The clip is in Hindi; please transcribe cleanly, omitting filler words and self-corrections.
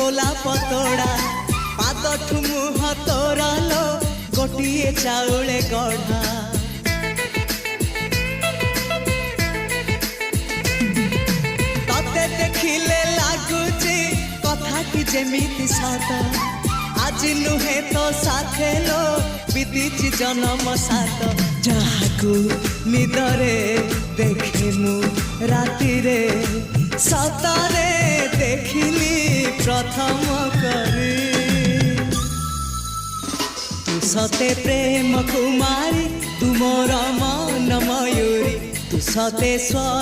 गोलाप तोड़ा पाद मुह तोरा लो गोटिए चाउले गढ़ा तते देखिले लागुची कथा कि जेमिति सत आज नुहे तो साथे लो बीतीची जन्म सात जहाकू निदरे देखे मु राति रे सतरे देखिली प्रथम करी तू सते प्रेम कुमारी तुमर मन मयूरी तू सते स्वर